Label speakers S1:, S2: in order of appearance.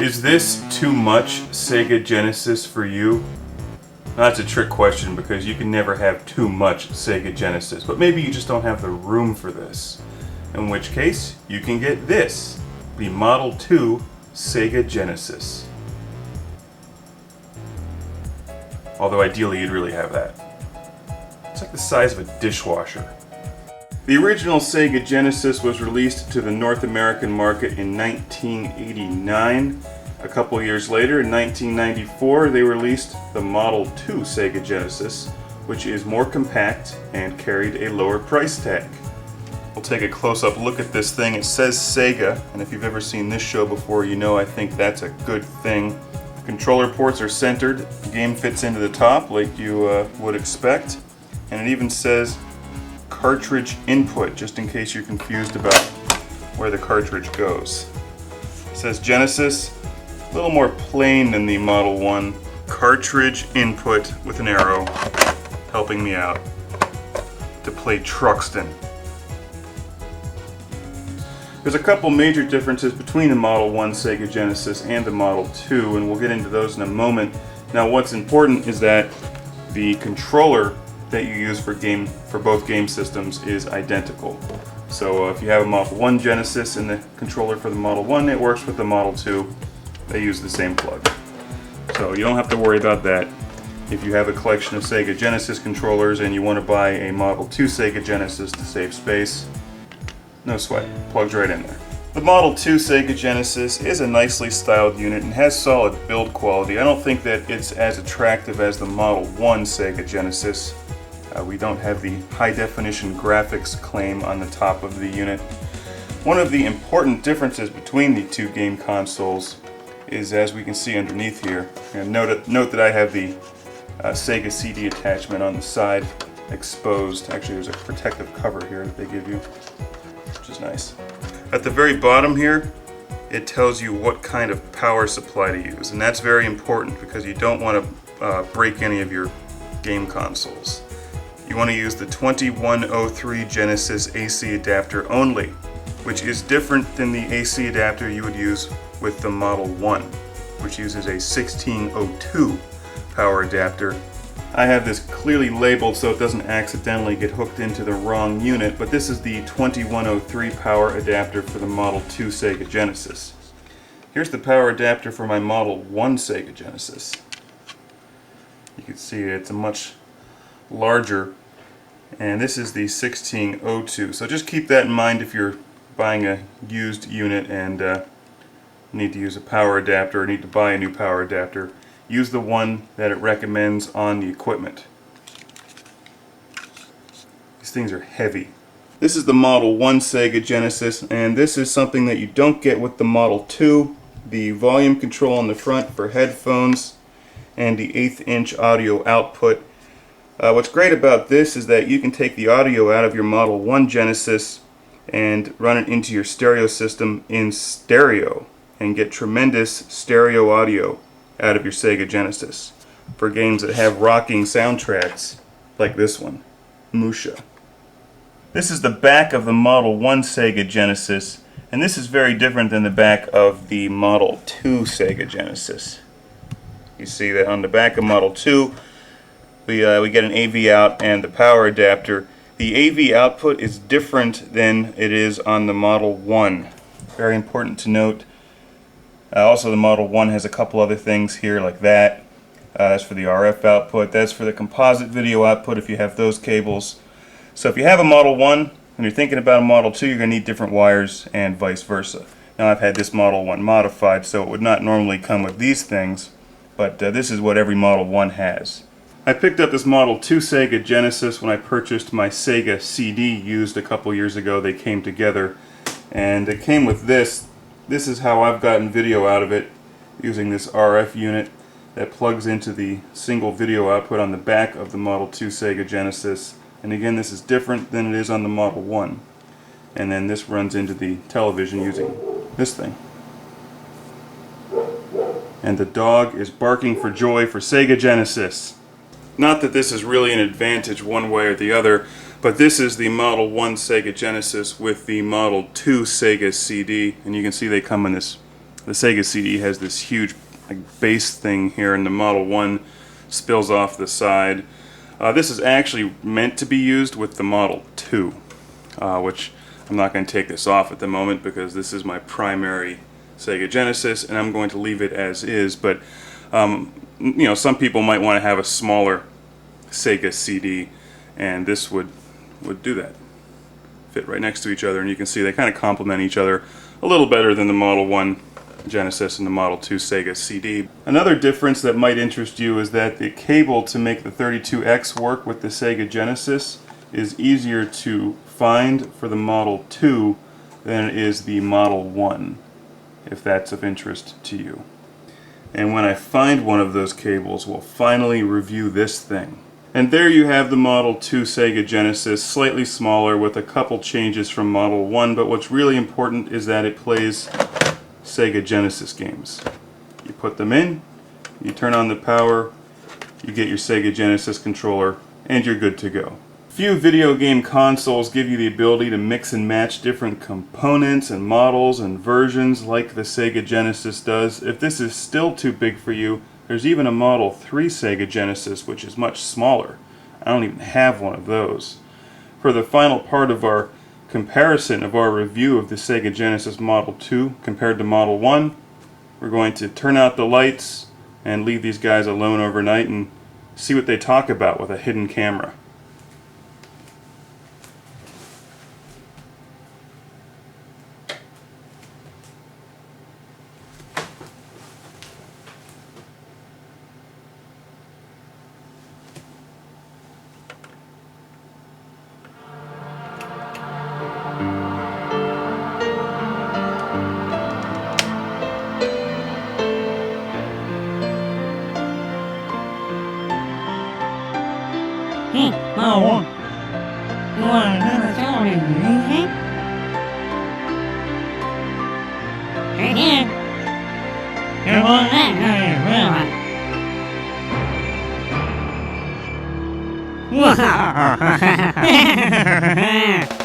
S1: Is this too much Sega Genesis for you? That's a trick question because you can never have too much Sega Genesis, but maybe you just don't have the room for this. In which case, you can get this, the Model 2 Sega Genesis. Although ideally you'd really have that. It's like the size of a dishwasher. The original Sega Genesis was released to the North American market in 1989. A couple years later, in 1994, they released the Model 2 Sega Genesis, which is more compact and carried a lower price tag. We'll take a close-up look at this thing. It says Sega, and if you've ever seen this show before, you know I think that's a good thing. The controller ports are centered, the game fits into the top like you would expect, and it even says cartridge input, just in case you're confused about where the cartridge goes. It says Genesis, a little more plain than the Model 1. Cartridge input with an arrow, helping me out to play Truxton. There's a couple major differences between the Model 1 Sega Genesis and the Model 2, and we'll get into those in a moment. Now what's important is that the controller that you use for both game systems is identical. So if you have a Model 1 Genesis and the controller for the Model 1, it works with the Model 2. They use the same plug. So you don't have to worry about that. If you have a collection of Sega Genesis controllers and you want to buy a Model 2 Sega Genesis to save space, no sweat, plugs right in there. The Model 2 Sega Genesis is a nicely styled unit and has solid build quality. I don't think that it's as attractive as the Model 1 Sega Genesis. We don't have the high definition graphics claim on the top of the unit. One of the important differences between the two game consoles is, as we can see underneath here, and note that I have the Sega CD attachment on the side exposed. Actually, there's a protective cover here that they give you, which is nice. At the very bottom here, it tells you what kind of power supply to use, and that's very important because you don't want to break any of your game consoles. You want to use the 2103 Genesis AC adapter only, which is different than the AC adapter you would use with the Model 1, which uses a 1602 power adapter. I have this clearly labeled so it doesn't accidentally get hooked into the wrong unit, but this is the 2103 power adapter for the Model 2 Sega Genesis. Here's the power adapter for my Model 1 Sega Genesis. You can see it's a much larger, and this is the 1602. So just keep that in mind if you're buying a used unit and need to use a power adapter or need to buy a new power adapter. Use the one that it recommends on the equipment. These things are heavy. This is the Model 1 Sega Genesis, and this is something that you don't get with the Model 2. The volume control on the front for headphones and the 1/8 inch audio output. What's great about this is that you can take the audio out of your Model 1 Genesis and run it into your stereo system in stereo and get tremendous stereo audio out of your Sega Genesis for games that have rocking soundtracks like this one, Musha. This is the back of the Model 1 Sega Genesis, and this is very different than the back of the Model 2 Sega Genesis. You see that on the back of Model 2 we get an AV out and the power adapter. The AV output is different than it is on the Model 1. Very important to note. Also, the Model 1 has a couple other things here like that. That's for the RF output. That's for the composite video output if you have those cables. So if you have a Model 1 and you're thinking about a Model 2, you're going to need different wires and vice versa. Now I've had this Model 1 modified, so it would not normally come with these things, but this is what every Model 1 has. I picked up this Model 2 Sega Genesis when I purchased my Sega CD used a couple years ago. They came together, and it came with this. This is how I've gotten video out of it, using this RF unit that plugs into the single video output on the back of the Model 2 Sega Genesis. And again, this is different than it is on the Model 1. And then this runs into the television using this thing. And the dog is barking for joy for Sega Genesis. Not that this is really an advantage one way or the other, but this is the Model 1 Sega Genesis with the Model 2 Sega CD, and you can see they come in this the Sega CD has this huge base thing here, and the Model 1 spills off the side. This is actually meant to be used with the Model 2, which I'm not going to take this off at the moment because this is my primary Sega Genesis, and I'm going to leave it as is. But some people might want to have a smaller Sega CD, and this would do that. Fit right next to each other, and you can see they kind of complement each other a little better than the Model 1 Genesis and the Model 2 Sega CD. Another difference that might interest you is that the cable to make the 32X work with the Sega Genesis is easier to find for the Model 2 than it is the Model 1, if that's of interest to you. And when I find one of those cables, we'll finally review this thing. And there you have the Model 2 Sega Genesis, slightly smaller with a couple changes from Model 1, but what's really important is that it plays Sega Genesis games. You put them in, you turn on the power, you get your Sega Genesis controller, and you're good to go. Few video game consoles give you the ability to mix and match different components and models and versions like the Sega Genesis does. If this is still too big for you, there's even a Model 3 Sega Genesis, which is much smaller. I don't even have one of those. For the final part of our comparison of our review of the Sega Genesis Model 2 compared to Model 1, we're going to turn out the lights and leave these guys alone overnight and see what they talk about with a hidden camera.
S2: Hey, oh, you want another television, eh? Hey, kid. You're going that, are you, really?